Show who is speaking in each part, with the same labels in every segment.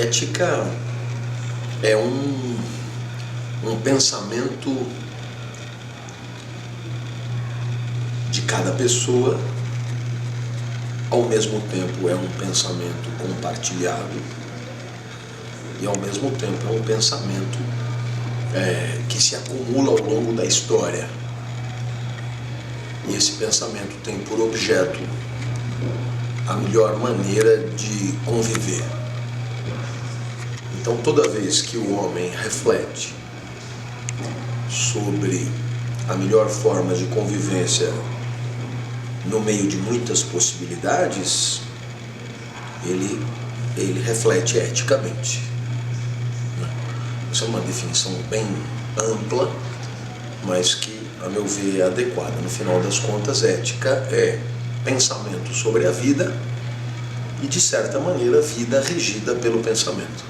Speaker 1: ética é um pensamento de cada pessoa, ao mesmo tempo é um pensamento compartilhado e ao mesmo tempo é um pensamento que se acumula ao longo da história. E esse pensamento tem por objeto a melhor maneira de conviver. Então, toda vez que o homem reflete sobre a melhor forma de convivência no meio de muitas possibilidades, ele reflete eticamente. Essa é uma definição bem ampla, mas que, a meu ver, é adequada. No final das contas, ética é pensamento sobre a vida e, de certa maneira, vida regida pelo pensamento.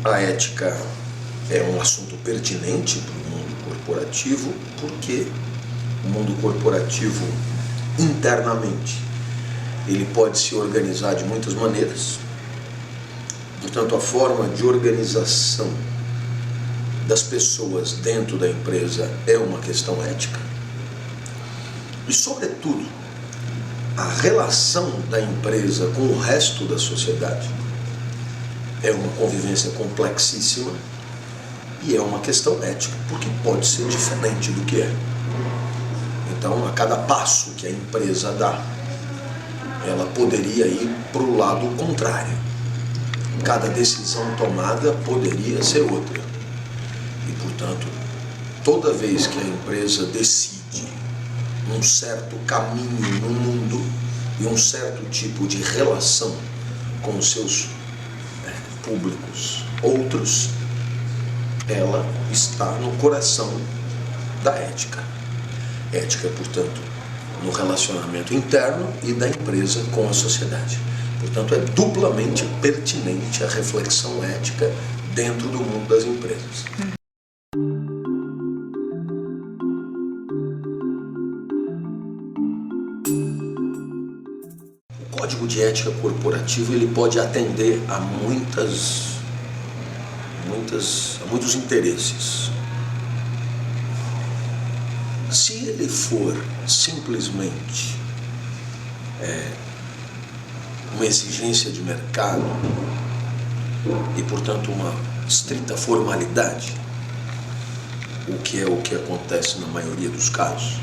Speaker 1: A ética é um assunto pertinente para o mundo corporativo, porque o mundo corporativo, internamente, ele pode se organizar de muitas maneiras. Portanto, a forma de organização das pessoas dentro da empresa é uma questão ética. E, sobretudo, a relação da empresa com o resto da sociedade é uma convivência complexíssima e é uma questão ética, porque pode ser diferente do que é. Então, a cada passo que a empresa dá, ela poderia ir para o lado contrário. Cada decisão tomada poderia ser outra. E, portanto, toda vez que a empresa decide um certo caminho no mundo e um certo tipo de relação com os seus públicos outros, ela está no coração da ética. Ética, portanto, no relacionamento interno e da empresa com a sociedade. Portanto, é duplamente pertinente a reflexão ética dentro do mundo das empresas. O Código de Ética Corporativa ele pode atender a muitos interesses. Se ele for simplesmente uma exigência de mercado e, portanto, uma estrita formalidade, o que acontece na maioria dos casos,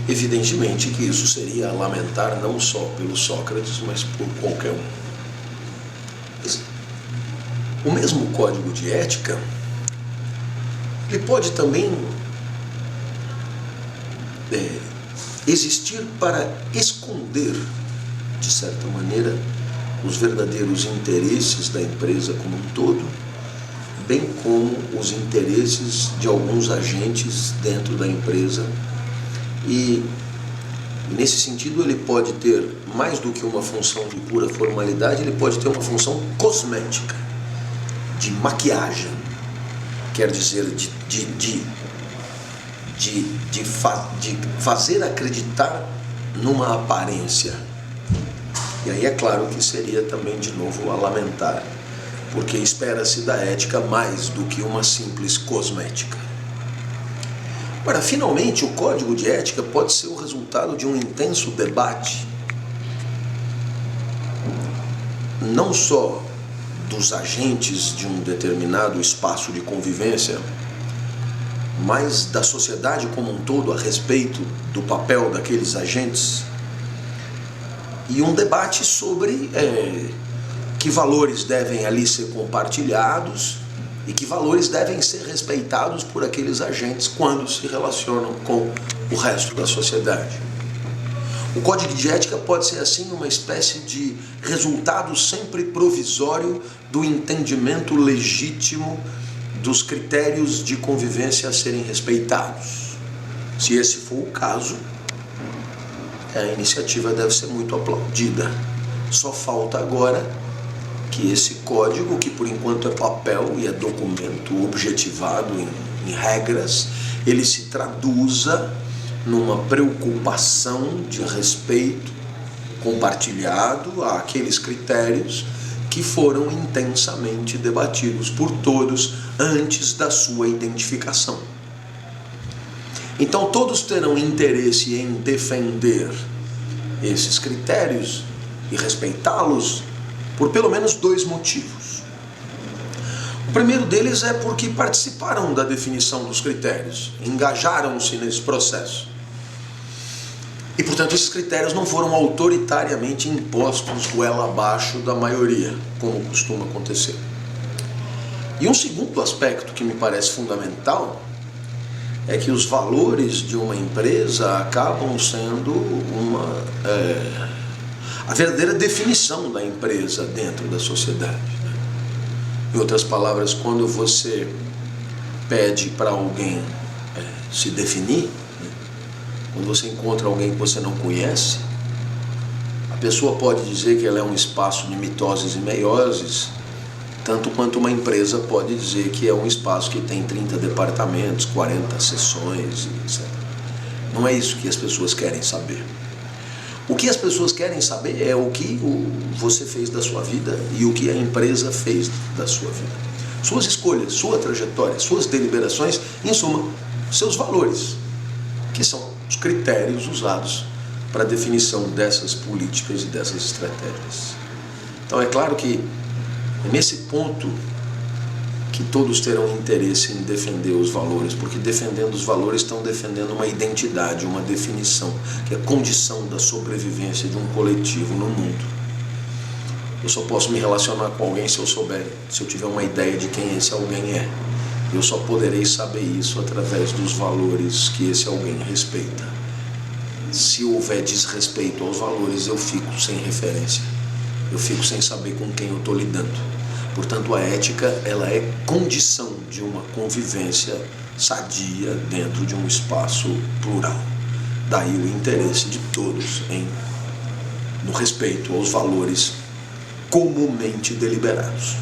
Speaker 1: evidentemente que isso seria a lamentar não só pelo Sócrates, mas por qualquer um. O mesmo código de ética, ele pode também existir para esconder, de certa maneira, os verdadeiros interesses da empresa como um todo, bem como os interesses de alguns agentes dentro da empresa. E, nesse sentido, ele pode ter, mais do que uma função de pura formalidade, ele pode ter uma função cosmética, de maquiagem, quer dizer, de fazer acreditar numa aparência. E aí é claro que seria também, de novo, a lamentar, porque espera-se da ética mais do que uma simples cosmética. Agora, finalmente, o código de ética pode ser o resultado de um intenso debate, não só dos agentes de um determinado espaço de convivência, mas da sociedade como um todo a respeito do papel daqueles agentes, e um debate sobre que valores devem ali ser compartilhados e que valores devem ser respeitados por aqueles agentes quando se relacionam com o resto da sociedade. O código de ética pode ser assim uma espécie de resultado sempre provisório do entendimento legítimo dos critérios de convivência a serem respeitados. Se esse for o caso, a iniciativa deve ser muito aplaudida. Só falta agora que esse código, que por enquanto é papel e é documento objetivado em regras, ele se traduza numa preocupação de respeito compartilhado àqueles critérios que foram intensamente debatidos por todos antes da sua identificação. Então todos terão interesse em defender esses critérios e respeitá-los por pelo menos dois motivos. O primeiro deles é porque participaram da definição dos critérios, engajaram-se nesse processo. E, portanto, esses critérios não foram autoritariamente impostos goela abaixo da maioria, como costuma acontecer. E um segundo aspecto que me parece fundamental é que os valores de uma empresa acabam sendo a verdadeira definição da empresa dentro da sociedade. Em outras palavras, quando você pede para alguém se definir, quando você encontra alguém que você não conhece, a pessoa pode dizer que ela é um espaço de mitoses e meioses, tanto quanto uma empresa pode dizer que é um espaço que tem 30 departamentos, 40 seções, etc. Não é isso que as pessoas querem saber. O que as pessoas querem saber é o que você fez da sua vida e o que a empresa fez da sua vida. Suas escolhas, sua trajetória, suas deliberações, em suma, seus valores, que são os critérios usados para a definição dessas políticas e dessas estratégias. Então é claro que é nesse ponto que todos terão interesse em defender os valores, porque defendendo os valores estão defendendo uma identidade, uma definição, que é a condição da sobrevivência de um coletivo no mundo. Eu só posso me relacionar com alguém se eu tiver uma ideia de quem esse alguém é. Eu só poderei saber isso através dos valores que esse alguém respeita. Se houver desrespeito aos valores, eu fico sem referência. Eu fico sem saber com quem eu estou lidando. Portanto, a ética, ela é condição de uma convivência sadia dentro de um espaço plural. Daí o interesse de todos no respeito aos valores comumente deliberados.